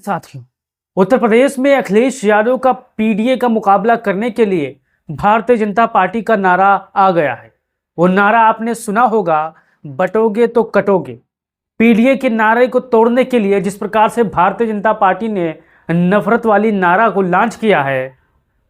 साथियों, उत्तर प्रदेश में अखिलेश यादव का पीडीए का मुकाबला करने के लिए भारतीय जनता पार्टी का नारा आ गया है। वो नारा आपने सुना होगा, बटोगे तो कटोगे। पीडीए के नारे को तोड़ने के लिए जिस प्रकार से भारतीय जनता पार्टी ने नफरत वाली नारा को लॉन्च किया है,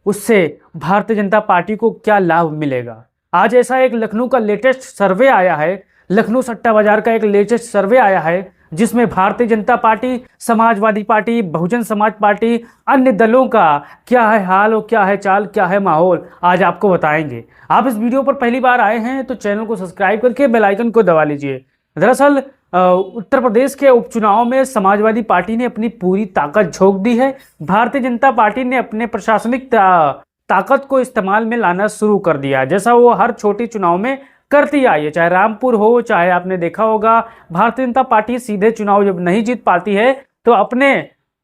उससे भारतीय जनता पार्टी को क्या लाभ मिलेगा। आज ऐसा एक लखनऊ का लेटेस्ट सर्वे आया है, लखनऊ सट्टा बाजार का एक लेटेस्ट सर्वे आया है, जिसमें Bharatiya Janata party, Samajwadi party, Bahujan Samaj party, अन्य दलों का क्या है हाल और क्या है चाल, क्या है माहौल, आज आपको बताएंगे। आप इस वीडियो पर पहली बार आए हैं तो चैनल को सब्सक्राइब करके बेल आइकन को दबा लीजिए। दरअसल उत्तर प्रदेश के उपचुनाव में समाजवादी पार्टी ने अपनी पूरी ताकत झोंक दी है। भारतीय जनता पार्टी ने अपने प्रशासनिक ताकत को इस्तेमाल में लाना शुरू कर दिया, जैसा वो हर छोटी चुनाव में करती आई है। चाहे रामपुर हो, चाहे आपने देखा होगा भारतीय जनता पार्टी सीधे चुनाव जब नहीं जीत पाती है तो अपने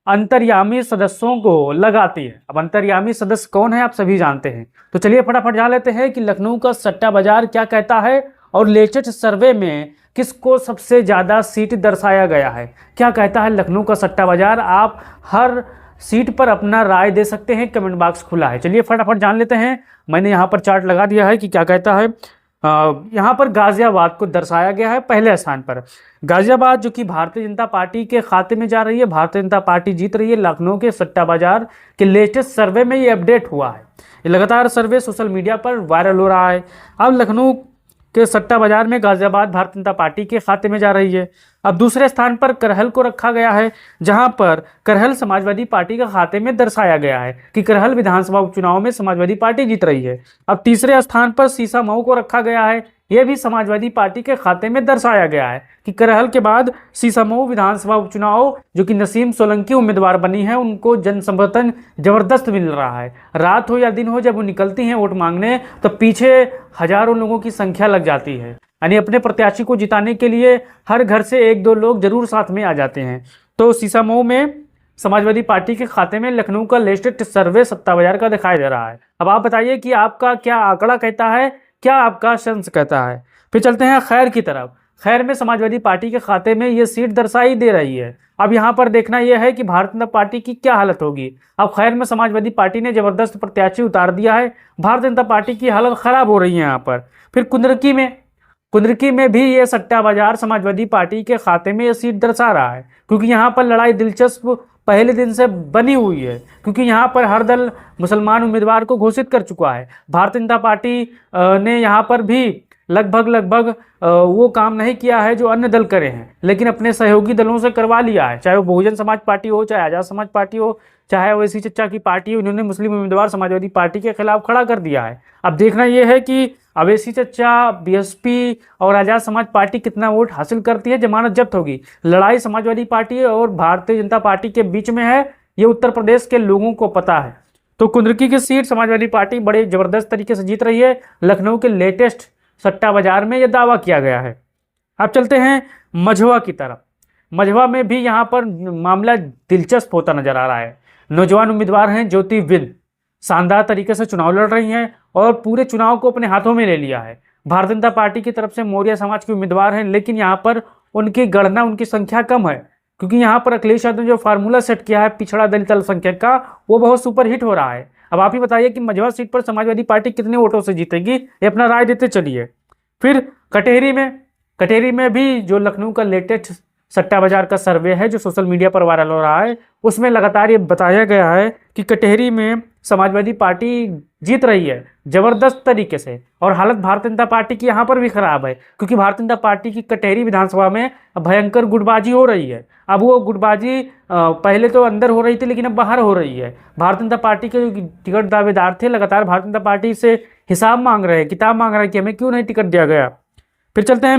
अंतर्यामी सदस्यों को लगाती है। अब अंतर्यामी सदस्य कौन है आप सभी जानते हैं, तो चलिए फटाफट जान लेते हैं कि लखनऊ का सट्टा बाजार क्या कहता है और लेटेस्ट सर्वे में किसको सबसे ज्यादा सीट दर्शाया गया है। क्या कहता है लखनऊ का सट्टा बाजार, आप हर सीट पर अपना राय दे सकते हैं, कमेंट बॉक्स खुला है। चलिए फटाफट जान लेते हैं। मैंने यहाँ पर चार्ट लगा दिया है कि क्या कहता है। यहाँ पर गाजियाबाद को दर्शाया गया है पहले स्थान पर। गाजियाबाद जो कि भारतीय जनता पार्टी के खाते में जा रही है, भारतीय जनता पार्टी जीत रही है। लखनऊ के सट्टा बाजार के लेटेस्ट सर्वे में ये अपडेट हुआ है। ये लगातार सर्वे सोशल मीडिया पर वायरल हो रहा है। अब लखनऊ के सट्टा बाजार में गाजियाबाद भारतीय जनता पार्टी के खाते में जा रही है। अब दूसरे स्थान पर करहल को रखा गया है, जहां पर करहल समाजवादी पार्टी के खाते में दर्शाया गया है कि करहल विधानसभा उपचुनाव में समाजवादी पार्टी जीत रही है। अब तीसरे स्थान पर सीसामऊ को रखा गया है, यह भी समाजवादी पार्टी के खाते में दर्शाया गया है कि करहल के बाद सीसामऊ विधानसभा उपचुनाव जो कि नसीम सोलंकी उम्मीदवार बनी है, उनको जन समर्थन जबरदस्त मिल रहा है। रात हो या दिन हो, जब वो निकलती हैं वोट मांगने तो पीछे हजारों लोगों की संख्या लग जाती है। यानी अपने प्रत्याशी को जिताने के लिए हर घर से एक दो लोग जरूर साथ में आ जाते हैं। तो सीसामऊ में समाजवादी पार्टी के खाते में लखनऊ का लेटेस्ट सर्वे सट्टा बाजार का दिखाई दे रहा है। अब आप बताइए कि आपका क्या आंकड़ा कहता है, क्या आपका सेंस कहता है। फिर चलते हैं खैर की तरफ। खैर में समाजवादी पार्टी के खाते में ये सीट दर्शाई दे रही है। अब यहाँ पर देखना यह है कि भारतीय जनता पार्टी की क्या हालत होगी। अब खैर में समाजवादी पार्टी ने जबरदस्त प्रत्याशी उतार दिया है, भारतीय जनता पार्टी की हालत खराब हो रही है यहाँ पर। फिर कुंदरकी में भी ये सट्टा बाजार समाजवादी पार्टी के खाते में ये सीट दर्शा रहा है, क्योंकि यहाँ पर लड़ाई दिलचस्प पहले दिन से बनी हुई है, क्योंकि यहाँ पर हर दल मुसलमान उम्मीदवार को घोषित कर चुका है। भारतीय जनता पार्टी ने यहाँ पर भी लगभग वो काम नहीं किया है जो अन्य दल करे हैं, लेकिन अपने सहयोगी दलों से करवा लिया है। चाहे वो बहुजन समाज पार्टी हो, चाहे आजाद समाज पार्टी हो, चाहे ओवैसी चचा की पार्टी हो, इन्होंने मुस्लिम उम्मीदवार समाजवादी पार्टी के खिलाफ खड़ा कर दिया है। अब देखना यह है कि ओवैसी चचा, बीएसपी और आजाद समाज पार्टी कितना वोट हासिल करती है, जमानत जब्त होगी। लड़ाई समाजवादी पार्टी और भारतीय जनता पार्टी के बीच में है, ये उत्तर प्रदेश के लोगों को पता है। तो कुंदरकी की सीट समाजवादी पार्टी बड़े जबरदस्त तरीके से जीत रही है। लखनऊ के लेटेस्ट सट्टा बाजार में यह दावा किया गया है। अब चलते हैं मझवा की तरफ। मझवा में भी यहाँ पर मामला दिलचस्प होता नजर आ रहा है। नौजवान उम्मीदवार हैं ज्योति विद, शानदार तरीके से चुनाव लड़ रही हैं और पूरे चुनाव को अपने हाथों में ले लिया है। भारतीय जनता पार्टी की तरफ से मौर्य समाज के उम्मीदवार हैं, लेकिन यहाँ पर उनकी गणना, उनकी संख्या कम है, क्योंकि यहाँ पर अखिलेश यादव ने जो फार्मूला सेट किया है पिछड़ा दलित अल्पसंख्यक का, वो बहुत सुपर हिट हो रहा है। अब आप ही बताइए कि मझवा सीट पर समाजवादी पार्टी कितने वोटों से जीतेगी, ये अपना राय देते चलिए। फिर कटेहरी में भी जो लखनऊ का लेटेस्ट सट्टा बाजार का सर्वे है जो सोशल मीडिया पर वायरल हो रहा है, उसमें लगातार ये बताया गया है कि कटेहरी में समाजवादी पार्टी जीत रही है जबरदस्त तरीके से। और हालत भारतीय जनता पार्टी की यहाँ पर भी खराब है, क्योंकि भारतीय जनता पार्टी की कटेहरी विधानसभा में भयंकर गुटबाजी हो रही है। अब वो गुटबाजी पहले तो अंदर हो रही थी, लेकिन अब बाहर हो रही है। भारतीय जनता पार्टी के जो टिकट दावेदार थे लगातार भारतीय जनता पार्टी से हिसाब मांग रहे हैं, किताब मांग रहे हैं कि हमें क्यों नहीं टिकट दिया गया। फिर चलते हैं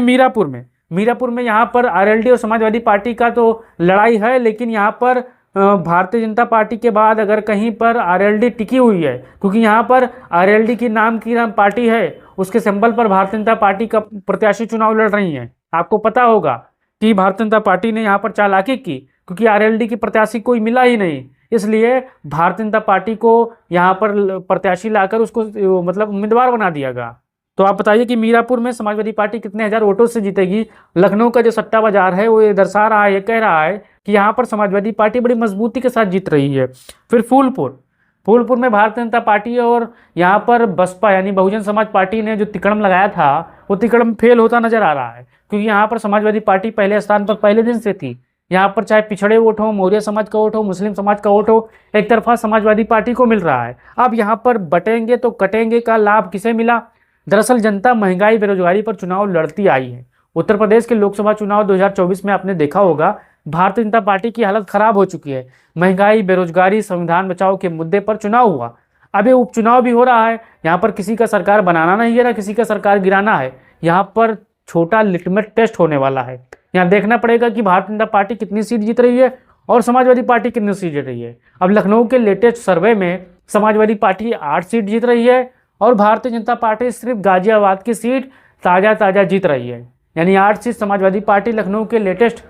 मीरापुर में यहाँ पर आरएलडी और समाजवादी पार्टी का तो लड़ाई है, लेकिन यहाँ पर भारतीय जनता पार्टी के बाद अगर कहीं पर आरएलडी टिकी हुई है, क्योंकि यहाँ पर आरएलडी की नाम पार्टी है, उसके सिंबल पर भारतीय जनता पार्टी का प्रत्याशी चुनाव लड़ रही है। आपको पता होगा कि भारतीय जनता पार्टी ने यहाँ पर चालाकी की, क्योंकि आरएलडी की प्रत्याशी कोई मिला ही नहीं, इसलिए भारतीय जनता पार्टी को यहाँ पर प्रत्याशी लाकर उसको मतलब उम्मीदवार बना दिया गया। तो आप बताइए कि मीरापुर में समाजवादी पार्टी कितने हजार वोटों से जीतेगी। लखनऊ का जो सट्टा बाजार है वो ये दर्शा रहा है, ये कह रहा है कि यहाँ पर समाजवादी पार्टी बड़ी मजबूती के साथ जीत रही है। फिर फूलपुर में भारतीय जनता पार्टी और यहाँ पर बसपा यानी बहुजन समाज पार्टी ने जो तिकड़म लगाया था वो तिकड़म फेल होता नजर आ रहा है, क्योंकि यहाँ पर समाजवादी पार्टी पहले स्थान पर पहले दिन से थी। यहाँ पर चाहे पिछड़े वोट हो, मौर्य समाज का वोट हो, मुस्लिम समाज का वोट हो, एक तरफा समाजवादी पार्टी को मिल रहा है। अब यहाँ पर बटेंगे तो कटेंगे का लाभ किसे मिला? दरअसल जनता महंगाई बेरोजगारी पर चुनाव लड़ती आई है। उत्तर प्रदेश के लोकसभा चुनाव 2024 में आपने देखा होगा भारतीय जनता पार्टी की हालत खराब हो चुकी है। महंगाई, बेरोजगारी, संविधान बचाओ के मुद्दे पर चुनाव हुआ। अब ये उपचुनाव भी हो रहा है। यहाँ पर किसी का सरकार बनाना नहीं है ना किसी का सरकार गिराना है। यहाँ पर छोटा लिटमस टेस्ट होने वाला है। यहाँ देखना पड़ेगा कि भारतीय जनता पार्टी कितनी सीट जीत रही है और समाजवादी पार्टी कितनी सीट जीत रही है। अब लखनऊ के लेटेस्ट सर्वे में समाजवादी पार्टी 8 सीट जीत रही है और भारतीय जनता पार्टी सिर्फ गाजियाबाद की सीट ताज़ा जीत रही है। यानी 8 सीट समाजवादी पार्टी लखनऊ के लेटेस्ट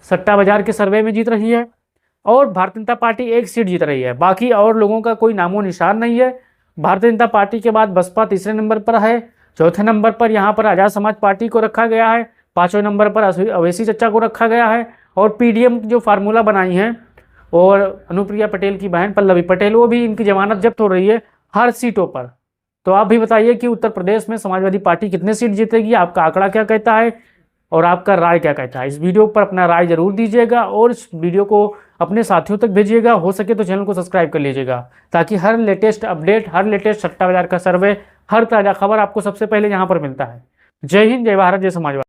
सट्टा बाजार के सर्वे में जीत रही है और भारतीय जनता पार्टी 1 सीट जीत रही है। बाकी और लोगों का कोई नामो निशान नहीं है। भारतीय जनता पार्टी के बाद बसपा तीसरे नंबर पर है, चौथे नंबर पर यहाँ पर आज़ाद समाज पार्टी को रखा गया है, 5वें नंबर पर अवैसी चचा को रखा गया है और पीडीएम जो फार्मूला बनाई है और अनुप्रिया पटेल की बहन पल्लवी पटेल, वो भी इनकी जमानत जब्त हो रही है हर सीटों पर। तो आप भी बताइए कि उत्तर प्रदेश में समाजवादी पार्टी कितने सीट जीतेगी, आपका आंकड़ा क्या कहता है और आपका राय क्या कहता है? इस वीडियो पर अपना राय जरूर दीजिएगा और इस वीडियो को अपने साथियों तक भेजिएगा। हो सके तो चैनल को सब्सक्राइब कर लीजिएगा ताकि हर लेटेस्ट अपडेट, हर लेटेस्ट सट्टा बाजार का सर्वे, हर ताज़ा खबर आपको सबसे पहले यहाँ पर मिलता है। जय हिंद, जय भारत, जय समाजवाद।